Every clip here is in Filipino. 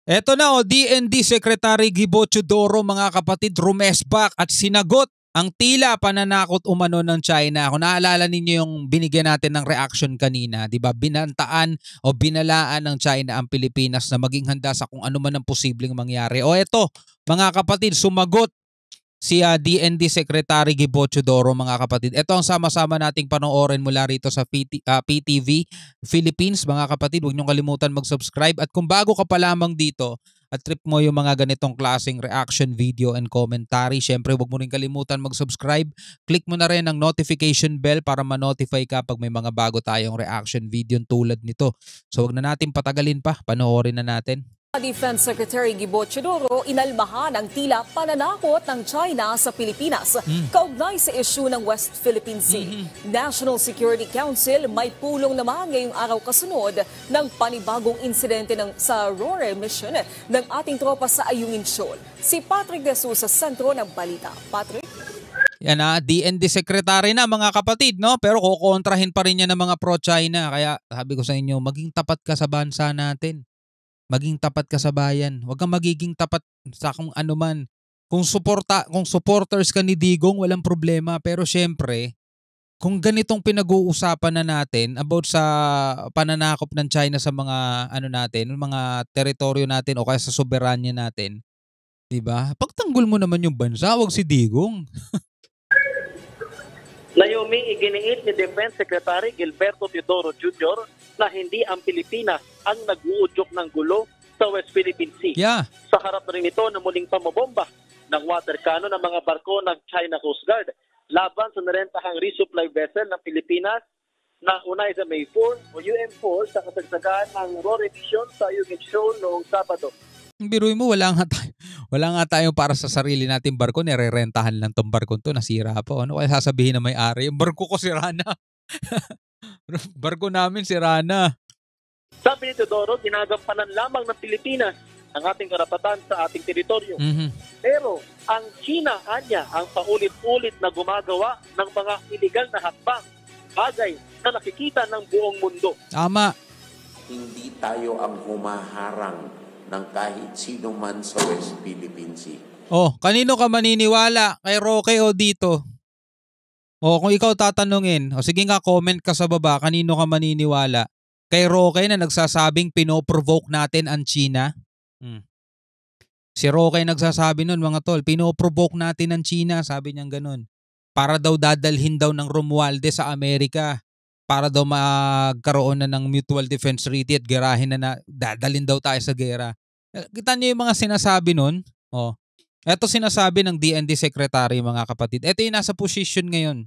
Eto na DND Secretary Gibo Teodoro mga kapatid, rumesbak at sinagot ang tila pananakot umano ng China. Kung naalala ninyo yung binigyan natin ng reaction kanina, 'di ba? Binantaan o binalaan ng China ang Pilipinas na maging handa sa kung ano man ang posibleng mangyari. O eto, mga kapatid, sumagot si DND Secretary Gibo Teodoro mga kapatid. Ito ang sama-sama nating panoorin mula rito sa PTV Philippines mga kapatid. Huwag niyong kalimutan mag-subscribe at kung bago ka pa lamang dito at trip mo yung mga ganitong klaseng reaction video and commentary, syempre huwag mo rin kalimutan mag-subscribe. Click mo na rin ang notification bell para ma-notify ka pag may mga bago tayong reaction video tulad nito. So huwag na natin patagalin pa, panoorin na natin. Defense Secretary Gibo Teodoro inalmahan ang tila pananakot ng China sa Pilipinas kaugnay sa issue ng West Philippine Sea. National Security Council may pulong naman ngayong araw kasunod ng panibagong insidente sa RORE mission ng ating tropa sa Ayungin Shoal. Si Patrick De Sousa sa sentro ng balita. Patrick? Yan DND Secretary na mga kapatid, no? Pero kukontrahin pa rin niya ng mga pro-China. Kaya sabi ko sa inyo, maging tapat ka sa bansa natin. Maging tapat ka sa bayan. Huwag kang magiging tapat sa kung ano man. Kung supporters ka ni Digong, walang problema. Pero syempre, kung ganitong pinag-uusapan na natin about sa pananakop ng China sa mga ano natin, mga teritoryo natin o kaya sa soberanya natin, 'di ba? Pagtanggol mo naman yung bansa, wag si Digong. Naomi, iginiit ni Defense Secretary Gilberto Teodoro Jr. na hindi ang Pilipinas ang nag-uudyok ng gulo sa West Philippine Sea. Yeah. Sa harap rin ito na muling pamabomba ng water cannon ng mga barko ng China Coast Guard laban sa narentahang resupply vessel ng Pilipinas na unay sa May 4 o UM4 sa kasagsagaan ng RORE mission sa Ayungin Shoal noong Sabado. Biruin mo, wala nga tayo para sa sarili nating barko, nirerentahan lang tong barko to, nasira po. Ano kaya sasabihin na may-ari? Yung barko ko sira na. Barko namin sira na. Sabi ni Teodoro, ginagampanan lamang ng Pilipinas ang ating karapatan sa ating teritoryo. Pero ang China, anya, ang paulit-ulit na gumagawa ng mga iligal na hakbang, bagay na nakikita ng buong mundo. Tama. Hindi tayo ang humaharang ng kahit sino man sa West Philippine Sea. Oh, kanino ka maniniwala? Kay Roque o dito? O kung ikaw tatanungin, o sige nga comment ka sa baba, kanino ka maniniwala? Kay Roque na nagsasabing pinoprovoke natin ang China? Si Roque nagsasabi nun mga tol, pinoprovoke natin ang China, sabi niyang ganun. Para daw dadalhin daw ng Romualdez sa Amerika. Para daw magkaroon na ng mutual defense treaty at gerahin na dadalhin daw tayo sa gera. Kita niyo yung mga sinasabi nun? Oh. Ito sinasabi ng DND Secretary mga kapatid. Ito yung nasa position ngayon.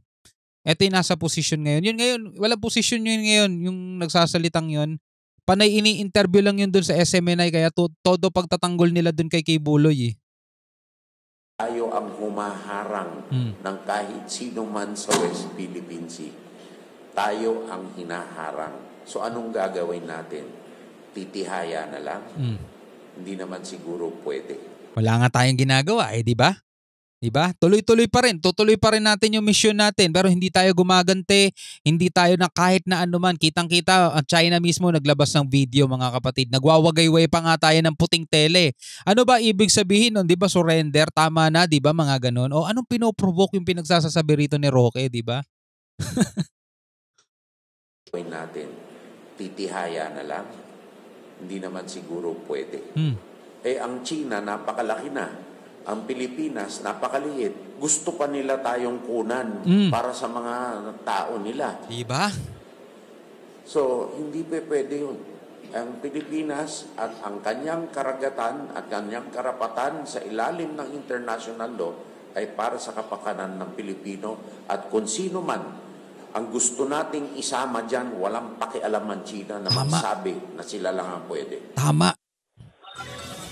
Yun ngayon, walang position yun ngayon. Yung nagsasalitang yun. Panay ini-interview lang yun dun sa SMNI kaya todo pagtatanggol nila dun kay Buloy eh. Tayo ang humaharang ng kahit sino man sa West Philippine Sea. Tayo ang hinaharang. So anong gagawin natin? Titihaya na lang? Hindi naman siguro pwede. Wala nga tayong ginagawa di ba? Di ba? Tuloy-tuloy pa rin. Tutuloy pa rin natin yung mission natin pero hindi tayo gumagante, hindi tayo na kahit na ano man. Kitang-kita, China mismo naglabas ng video mga kapatid. Nagwawagayway pa nga tayo ng puting tele. Ano ba ibig sabihin nun? Di ba surrender? Tama na, di ba mga ganon? O anong pinoprovoke yung pinagsasasabi rito ni Roque, di ba? Natin, titihaya na lang? Hindi naman siguro pwede. Ang China, napakalaki na. Ang Pilipinas, napakaliit. Gusto pa nila tayong kunan para sa mga tao nila. Diba? So, hindi pwede yun. Ang Pilipinas at ang kanyang karagatan at kanyang karapatan sa ilalim ng international law ay para sa kapakanan ng Pilipino at kung sino man ang gusto nating isama dyan, walang pakialaman China na magsabi na sila lang ang pwede. Tama.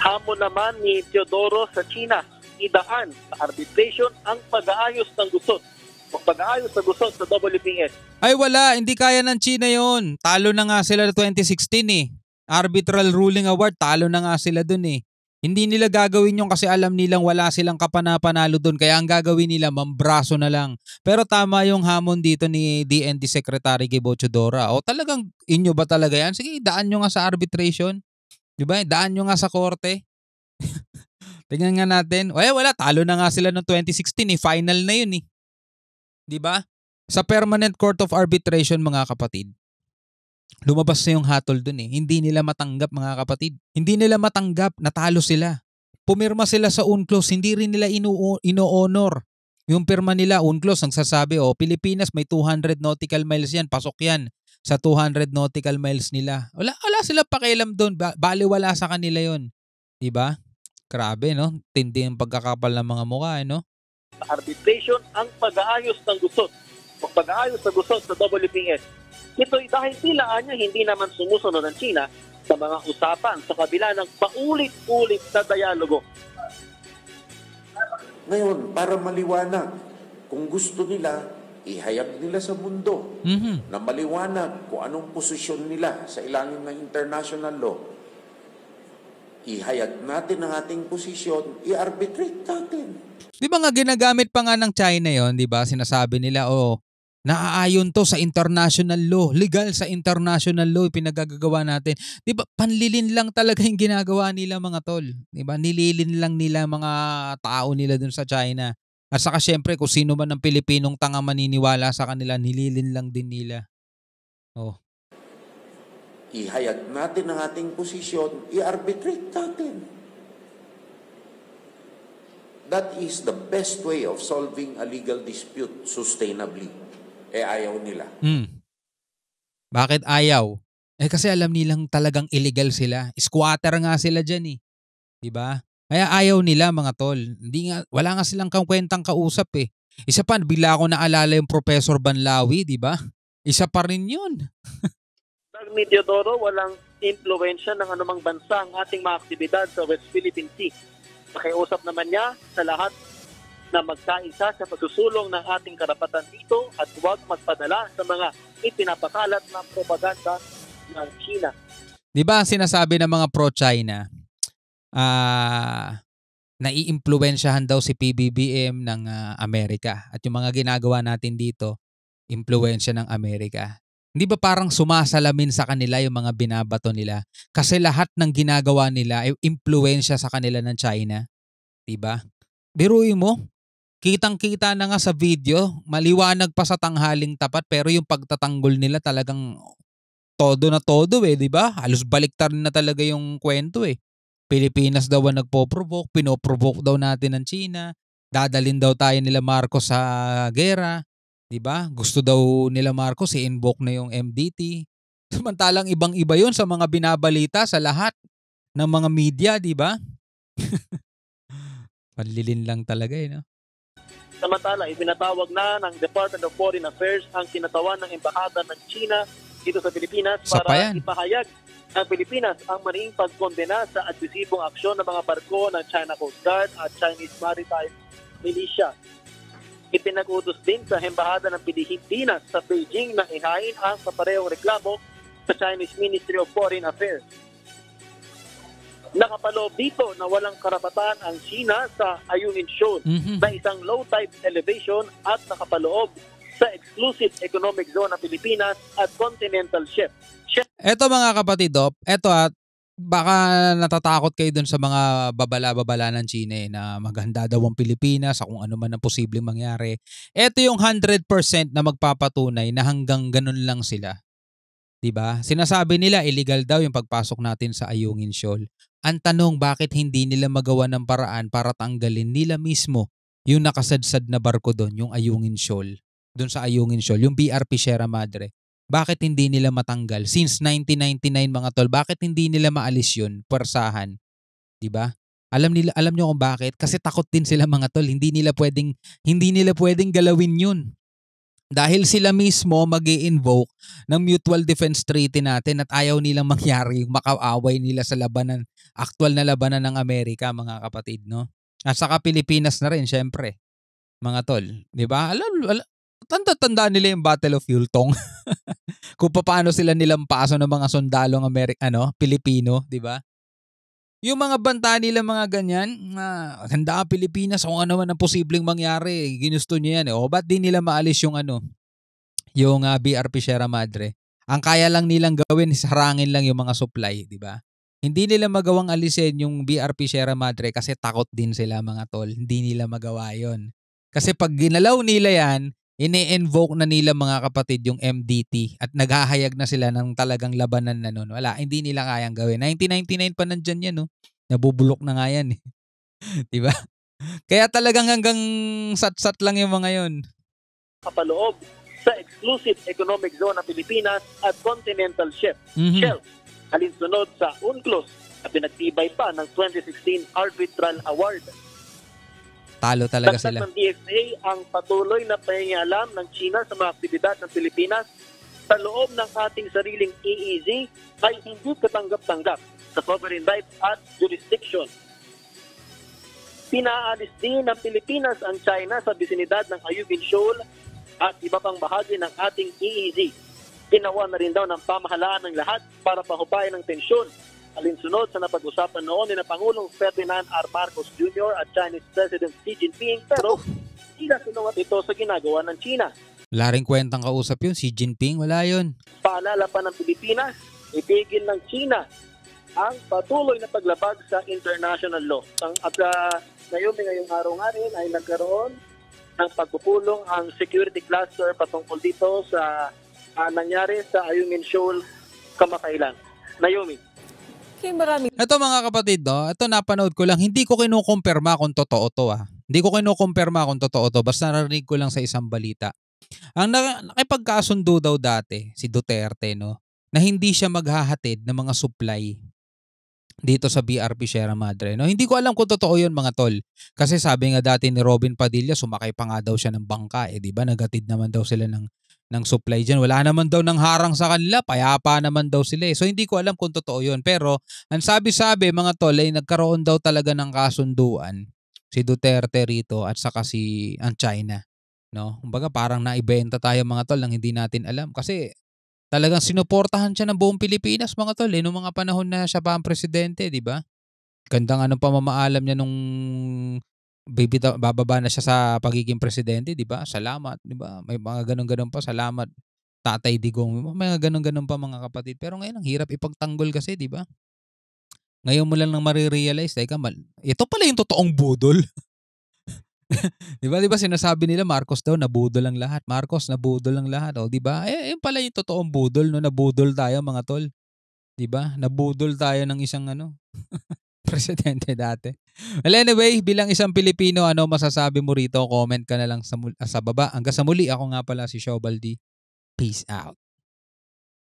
Hamon naman ni Teodoro sa China, idaan sa arbitration ang pag-aayos ng gusot o pag-aayos sa gusot sa WPS. Ay wala, hindi kaya ng China yon. Talo na nga sila 2016 eh. Arbitral ruling award, talo na nga sila dun eh. Hindi nila gagawin yung kasi alam nilang wala silang kapanapanalo dun. Kaya ang gagawin nila, mambraso na lang. Pero tama yung hamon dito ni DND Secretary Gibo Teodoro. O talagang inyo ba talaga yan? Sige, daan nyo nga sa arbitration. 'Di ba? Daan nyo nga sa korte. Tingnan nga natin. Wala, talo na nga sila noong 2016 eh. Final na yun eh. 'Di ba? Sa Permanent Court of Arbitration, mga kapatid, lumabas na yung hatol dun eh. Hindi nila matanggap, mga kapatid. Hindi nila matanggap, natalo sila. Pumirma sila sa UNCLOS, hindi rin nila ino-honor. Yung pirma nila, UNCLOS, nagsasabi, Pilipinas may 200 nautical miles yan, pasok yan sa 200 nautical miles nila. Wala sila pakialam doon, baliwala sa kanila yon, 'di ba? Grabe, no? Tindi yung pagkakapal ng mga mukha, no? Arbitration ang pag-aayos ng gusot o pag-aayos ng gusot sa WPS. Ito'y dahil tila niya hindi naman sumusunod ng China sa mga usapan sa kabila ng paulit-ulit na dialogo. Ngayon, para maliwanag, kung gusto nila, ihayag nila sa mundo na maliwanag kung anong posisyon nila sa ilalim ng international law. Ihayag natin ang ating posisyon, i-arbitrate natin. Di ba nga ginagamit pa nga ng China yon, di ba? Sinasabi nila, naaayon to sa international law. Legal sa international law, pinagagawa natin. Di ba? Panlilin lang talaga yung ginagawa nila, mga tol. Di ba? Nililin lang nila mga tao nila dun sa China. At saka syempre, kung sino man ng Pilipinong tanga maniniwala sa kanila, nililin lang din nila. Ihayag natin ang ating posisyon, i-arbitrate natin. That is the best way of solving a legal dispute sustainably. Ayaw nila. Bakit ayaw? Kasi alam nilang talagang illegal sila. Squatter nga sila dyan eh. Diba? Kaya ayaw nila, mga tol. Wala nga silang kwentang kausap eh. Isa pa, bigla ako naalala yung Professor Banlawi, diba? Isa pa rin yun. Dagmi Teodoro, walang impluwensya ng anumang bansa ang ating mga aktibidad sa West Philippine Sea. Pakiusap naman niya sa lahat na magkaisa sa pagsusulong ng ating karapatan dito at huwag magpadala sa mga ipinapakalat na propaganda ng China. Di ba sinasabi ng mga pro-China, naiimpluwensyahan daw si PBBM ng Amerika at yung mga ginagawa natin dito, impluwensya ng Amerika. Hindi ba parang sumasalamin sa kanila yung mga binabato nila? Kasi lahat ng ginagawa nila ay impluwensya sa kanila ng China. Diba? Biruin mo, kitang-kita na nga sa video, maliwanag pa sa tanghaling tapat, pero yung pagtatanggol nila talagang todo na todo eh, diba? Halos baliktar na talaga yung kwento eh. Pilipinas daw ang nagpo-provoke, pinoprovoke daw natin ng China, dadalin daw tayo nila Marcos sa gera. Diba? Gusto daw nila Marcos i-invoke na yung MDT. Samantalang ibang-iba yun sa mga binabalita sa lahat ng mga media, diba? Panlilin lang talaga eh, no? Samantala, ibinatawag na ng Department of Foreign Affairs ang kinatawan ng Embahada ng China dito sa Pilipinas para ipahayag ng Pilipinas ang mariing pagkondena sa agresibong aksyon ng mga barko ng China Coast Guard at Chinese Maritime Militia. Ipinag-utos din sa Embahada ng Pilipinas sa Beijing na ihain ang kaparehong reklamo sa Chinese Ministry of Foreign Affairs. Nakapaloob dito na walang karapatan ang China sa Ayungin Shoal na isang low tide elevation at nakapaloob sa exclusive economic zone ng Pilipinas at continental shelf. Eto mga kapatid, baka natatakot kayo dun sa mga babala-babala ng China na maghanda daw ang Pilipinas sa kung ano man ang posibleng mangyari. Eto yung 100% na magpapatunay na hanggang ganun lang sila. Diba? Sinasabi nila illegal daw yung pagpasok natin sa Ayungin Shoal. Ang tanong, bakit hindi nila magawa ng paraan para tanggalin nila mismo yung nakasadsad na barko doon, yung Ayungin Shoal. Doon sa Ayungin Shoal, yung BRP Sierra Madre. Bakit hindi nila matanggal? Since 1999 mga tol, bakit hindi nila maalis yun? Pwersahan. Diba? Alam nyo kung bakit? Kasi takot din sila mga tol. Hindi nila pwedeng galawin yun. Dahil sila mismo mag-i-invoke ng Mutual Defense Treaty natin at ayaw nilang mangyari yung makaaway nila sa labanan, aktual na labanan ng Amerika, mga kapatid, no? At saka Pilipinas na rin, syempre. Mga tol. Diba? Tanda-tanda nila yung Battle of Yultong. Kung paano sila nilampaso ng mga sundalong Pilipino, di ba? Yung mga banta nila mga ganyan, handa ang Pilipinas kung ano man ang posibleng mangyari, ginusto niya yan. Ba't di nila maalis yung BRP Sierra Madre? Ang kaya lang nilang gawin is harangin lang yung mga supply, di ba? Hindi nila magawang alisin yung BRP Sierra Madre kasi takot din sila mga tol. Hindi nila magawa yon. Kasi pag ginalaw nila yan, ini-invoke na nila mga kapatid yung MDT at naghahayag na sila ng talagang labanan na nun. Wala, hindi nila kayang gawin. 1999 pa nandyan yan, no? Nabubulok na nga yan. Diba? Kaya talagang hanggang sat-sat lang yung mga yon. Kapaloob sa exclusive economic zone ng Pilipinas at continental shelf. Alinsunod sa UNCLOS na pinagtibay pa ng 2016 Arbitral Award. Talo talaga Dagdag sila. ng DXA ang patuloy na pangingialam ng China sa mga aktibidad ng Pilipinas sa loob ng ating sariling EEZ ay hindi katanggap-tanggap sa sovereign rights at jurisdiction. Pinaalis din ng Pilipinas ang China sa bisinidad ng Ayungin Shoal at iba pang bahagi ng ating EEZ. Ginawa na rin daw ng pamahalaan ng lahat para pahupayan ng tensyon. Alinsunod sa napag-usapan noon ni na Pangulong Ferdinand R. Marcos Jr. at Chinese President Xi Jinping pero sila sinungat ito sa ginagawa ng China. Wala rin kwentang kausap yun. Xi Jinping, wala yun. Paalala pa ng Pilipinas, itigil ng China ang patuloy na paglabag sa international law. At ngayong araw nga rin ay nagkaroon ng pagpupulong ang security cluster patungkol dito sa nangyari sa Ayungin Shoal kamakailan. Naomi. Okay, marami. Ito mga kapatid, no? Ito napanood ko lang. Hindi ko kinukumpirma kung totoo to. Hindi ko kinukumpirma kung totoo to. Basta narinig ko lang sa isang balita. Ang nakipagkasundo daw dati, si Duterte, no? Na hindi siya maghahatid ng mga supply dito sa BRP Sierra Madre. No? Hindi ko alam kung totoo yun mga tol. Kasi sabi nga dati ni Robin Padilla, sumakay pa nga daw siya ng bangka. Diba? Nagatid naman daw sila ng supply dyan. Wala naman daw ng harang sa kanila. Payapa naman daw sila. So hindi ko alam kung totoo yun. Pero ang sabi-sabi mga tol ay nagkaroon daw talaga ng kasunduan si Duterte rito at saka ang China. No? Kumbaga parang naibenta tayo mga tol nang hindi natin alam. Kasi talagang sinuportahan siya ng buong Pilipinas mga tol noong mga panahon na siya pa ang presidente, di ba? Ganda nga ng pamamaalam niya nung bababa na siya sa pagiging presidente, di ba? Salamat, di ba? May mga ganun-ganun pa, salamat Tatay Digong. May mga ganun-ganun pa mga kapatid. Pero ngayon ang hirap ipagtanggol kasi, di ba? Ngayon mo lang nang marirealize, ito pala yung totoong budol. Di ba sinasabi nila Marcos daw nabudol ang lahat. Marcos nabudol ang lahat. O di ba? Yun pala yung totoong budol, no? Nabudol tayo mga tol. Di ba? Nabudol tayo ng isang presidente dati. Well, anyway, bilang isang Pilipino, ano masasabi mo rito? Comment ka na lang sa baba. Hanggang sa muli, ako nga pala si Shobaldi. Peace out.